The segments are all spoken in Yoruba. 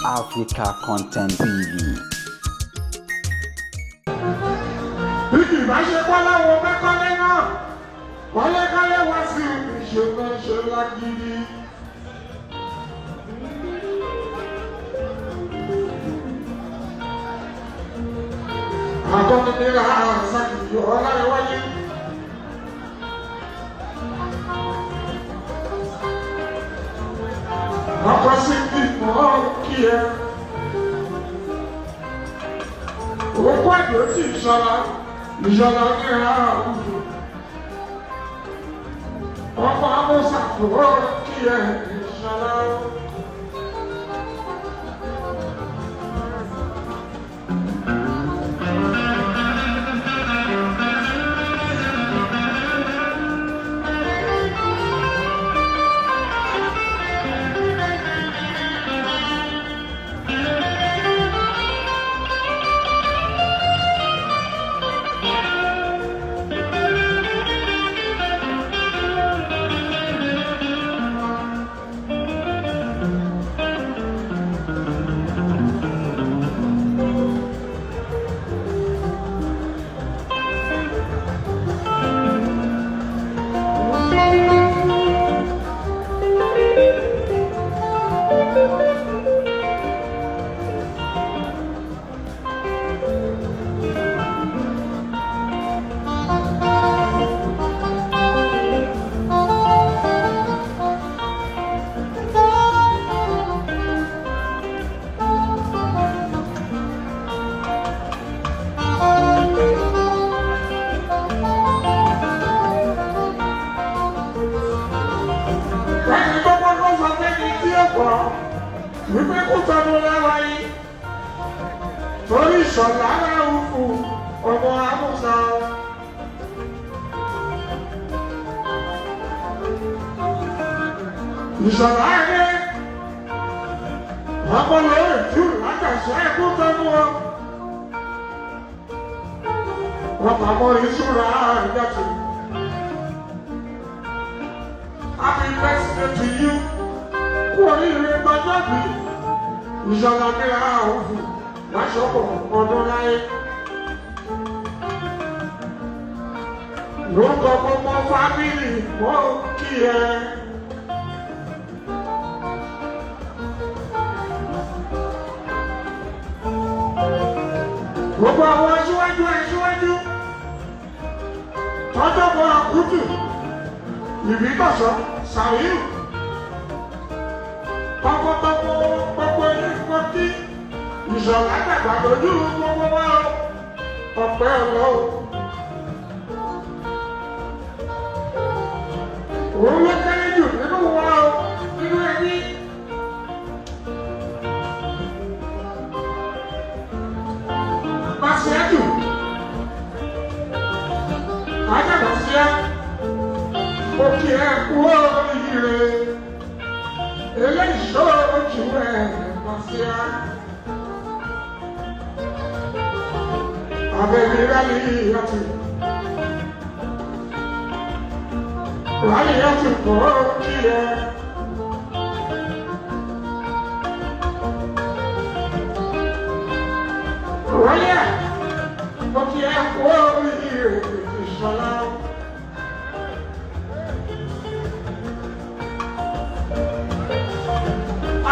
Africa Content TV. Bí kì bá ṣe kọ́ láwọn mẹ́kọ́lé náà, kọ́lékọ́lé wá sí ìṣẹ̀lẹ̀ ìṣẹ̀lẹ̀ gidi. Àkọ́ni ní àṣàkìyọ̀ ọláyẹwájú. Ọkọ̀ sí ìmọ̀ kí ẹ. Òkú àjò tí ìṣọ́ra ní àwùjọ. Ọkọ̀ amúsàkó kí ẹ ìṣọ́ra. Wípé kó tọ́nu lára yìí, torí ìṣọ̀lá aláwùfù ọmọ Amúsà. Ìṣọ̀lá ayé, ọmọ lórí tí ò lájàṣẹ́ ẹ̀kú tọ́nu wọn. Wọ́n pàmò ìṣúra ìjọ́sí. Happy birthday to you. Kú oríire gbọ́dọ̀ bí ìṣọ̀lá nílá òfin láṣọ́pọ̀ ọdún láyé. Lórúkọ gbogbo fámìlì mọ́ kí ẹ. Gbogbo àwọn aṣíwájú tọ́jọ́ bọ̀ àkútù ìbítọ̀sọ́ Sàríù. Tọkọtọkọ gbogbo ilé ìfọ́ kí ìṣọ̀lá dàgbà lójú gbogbo wa ọ̀pẹ ọ̀lọ́. Òun ló kéré jù nínú wa nínú ẹbí. Pàṣẹ́jù, Ajábọ̀síá, mo kí ẹ kú oríire. Eléyìí ojú ẹ̀ Pàṣẹ́á. Abẹ́bí Rálíyàtì. Rálíyàtì kò kí ẹ. Rọ́líà, mo kí ẹ kú oríire Ìṣọ̀lá.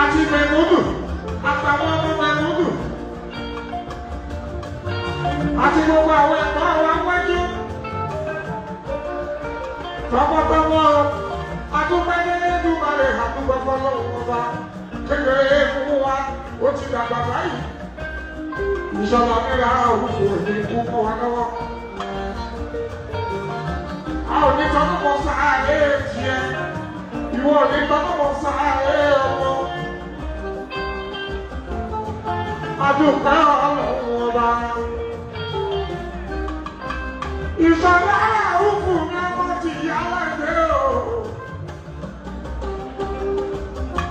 Àti Mẹ̀múdù, àtàwọn ọmọ Mẹ̀múdù, àti gbogbo àwọn ẹ̀kọ́ àwọn awájú, tọmọtọmọ, adúpẹ́lẹ́ dúbalẹ̀ àdúgbọ́gbọ́ lọ́wọ́ ọba, kékeré fún wa, ó ti dàgbà báyìí. Ìṣọ̀lá nílá òwúfò ní kú mọ́ wa lọ́wọ́. A ò ní tọ́kọ̀ sáàlé tiẹ̀, ìwọ ò ní tọ́kọ̀ sáàlé ọmọ. Adúpẹ́ ọlọ́run ọba. Ìṣọ̀lá òwúfò ní ọmọ ti yá láìpẹ́ o.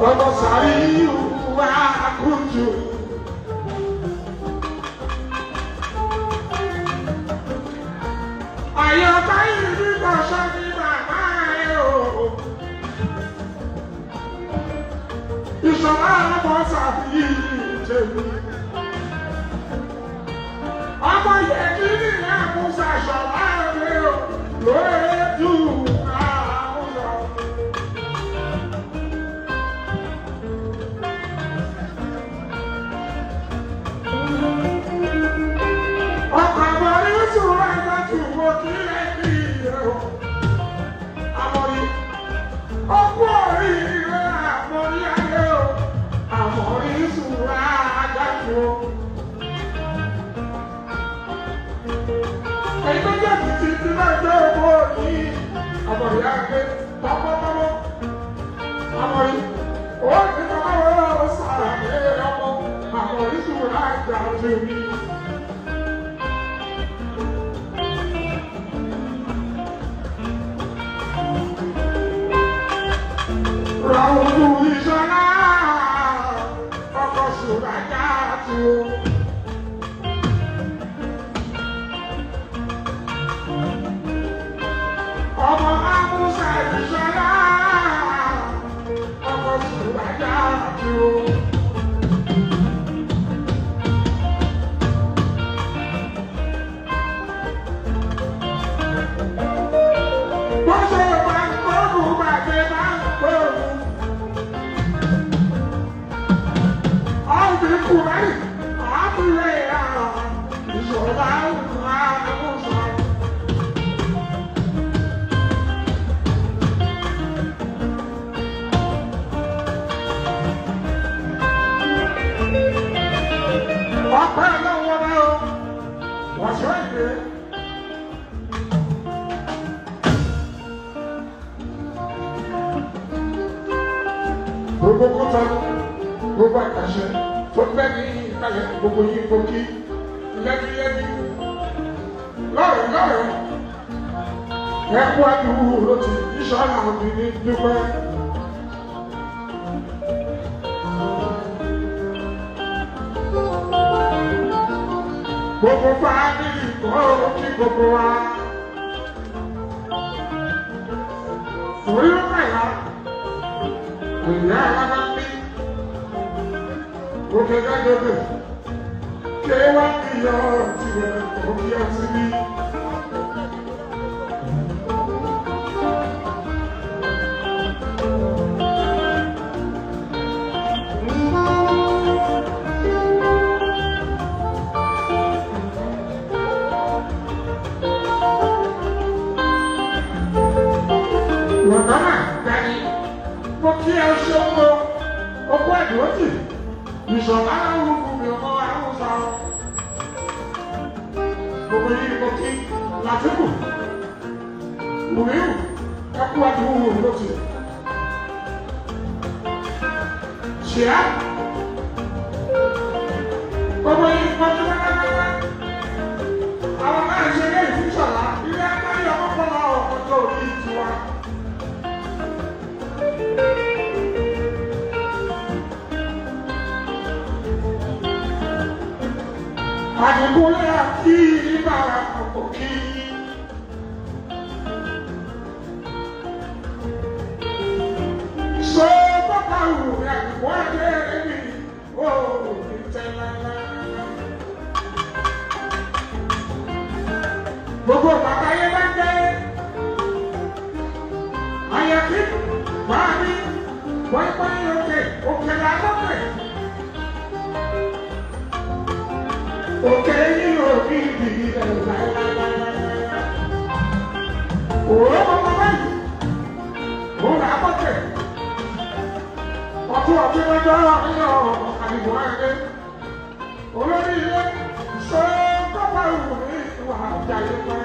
Ọmọ Sàríù wá kújù. Àyọ̀ká yìí ní kọ̀ọ̀ṣọ́ ní bàbá ẹ̀ o. Ìṣọ̀lá ọmọ sàbí tèmi. Ọmọ yẹ kí ni àmúṣà ṣọ̀lá rẹ̀ o lóye jù àmúṣà. Ọkọ̀ àmọ́rí sùúrù ẹ̀ka tù mọ́ kí ẹ kí ẹ o. Àmọ́rí ọkọ̀ oríire àmọ́rí ayé o. Àmọ́rí sùúrù ajá tù o. Ẹ̀yin méjèèjì ti ti náà jẹ́ owó yìí. Àmọ́rí ayé tọ́mọ́tọ́mọ́. Àmọ́rí ó ti tọ́mọ́ sàrẹ̀ ọmọ. Àmọ́rí sùúrù ajá tù mí. Raudu Ìṣọ̀lá ọkọ̀ Sùràjà tó. Ọmọ Amúsà Ìṣọ̀lá ọkọ̀ Sùràjà tó. Bọ́sẹ̀ máa ń gbọ́dọ̀ bàjẹ́ máa ń gbọ́dọ̀. Kurai, Aburea, Zola, Abusa. Ọpẹ́ lọ́wọ́ náà, wọ́n ṣe é gbé. Gbogbo kọ́tà, gbogbo àkàṣe. Tó bẹ́ ní ìkàlẹ̀ gbogbo yìí gbòkì lẹ́bílẹ́bí lọ́rẹ̀ ẹ̀kú àdúgbò ló ti Ìṣọ̀lá mi ní dúpẹ́. Gbogbo fámìlì kọ́ kí gbogbo wa. Orí ó mẹ́la, ìyá alábàbí. Òkè gájọ́dẹ̀, ké wá níyọ̀ tiwẹ̀ òkè àtìrí. Wọ̀nàmà dání, mo kí ẹ ṣe owó ọkọ ẹ̀dùn Ìṣọ̀lá orúkú mi ọmọ Àwùsá. Gbogbo yìí mo kí Làtíkù, Mùmíù, ẹkú àdúgbò lókè. Ṣìá, gbogbo yìí mo kí pátápátá. Àwọn náà ṣe lé ìfúnṣọ̀lá, ilé ẹgbẹ́ ìyàwó kọ́lá ọ̀pọ̀jọ́ orí tiwa. Àdìgúnlé àti ìbára òkè. Ṣé bàbá wù mí àdìgún ẹgbẹ́ mi? Ó ní tẹ́lẹ̀. Gbogbo bàbá yẹn bá dé. Àyàfi máa ní pọ́npọ́n òkè òkè làlọ́kè. Òkè yìí ò ní ìdí rẹ̀ láéláé. Òwò ọmọ báyìí, òun là á bọ̀tẹ̀. Ọtún lọ́jọ́ nínú àdìgbò ẹgbẹ́. Olórí ilé ṣe kọ́kọ́ ìwò ní ìwà àjàyè kan.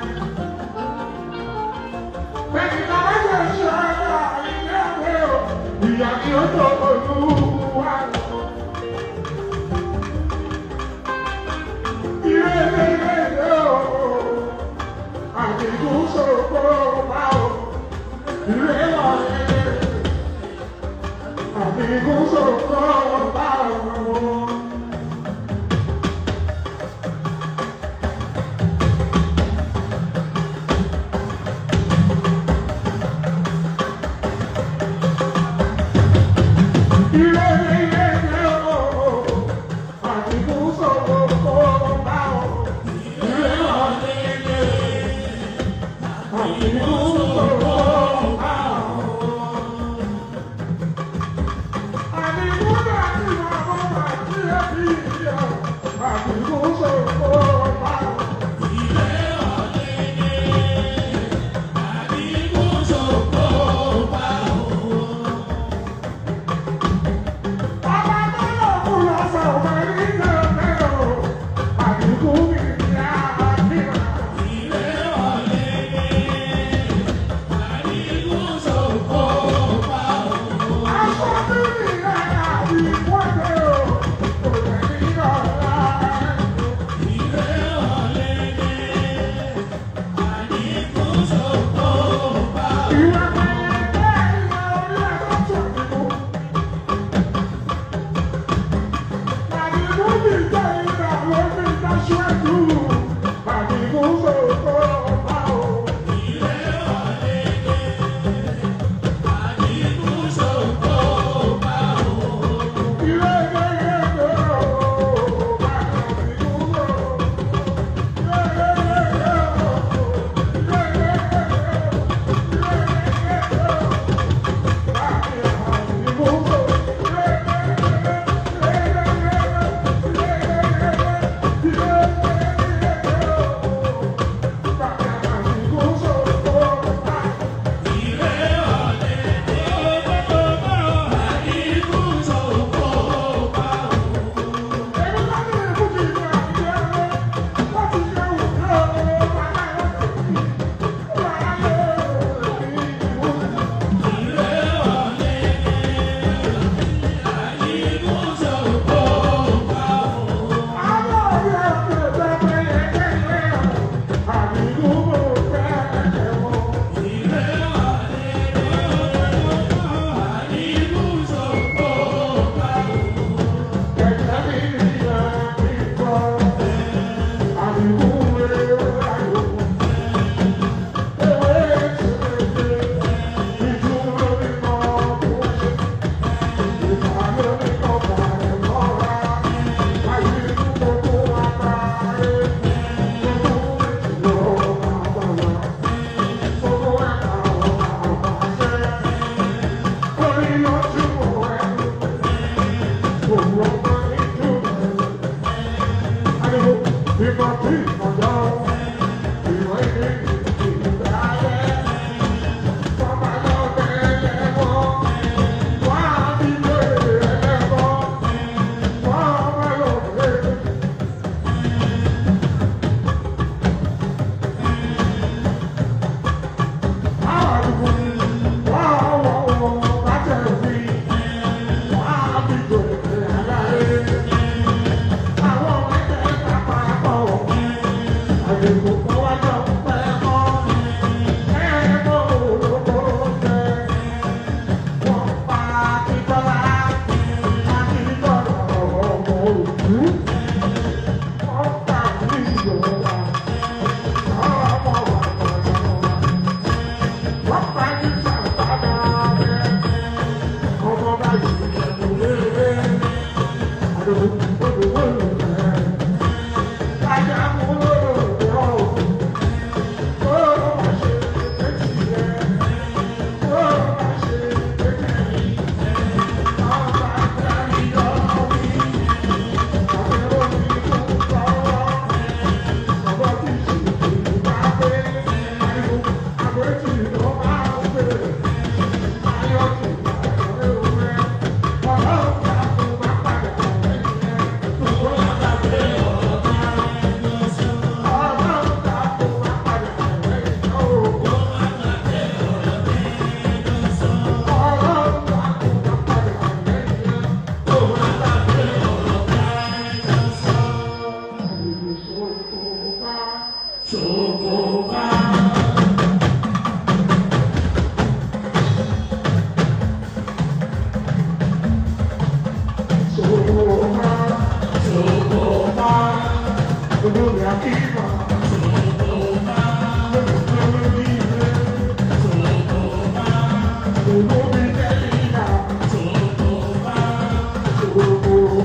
Bẹ́ẹ̀ni bàbá ṣe ṣe ọ̀rọ̀ ilé ẹgbẹ́ o, ìyá ni ó tó olúwa. You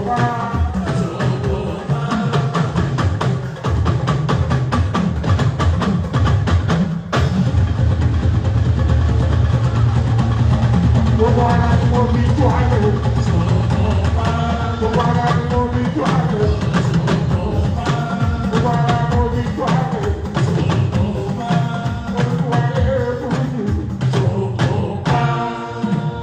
Bye.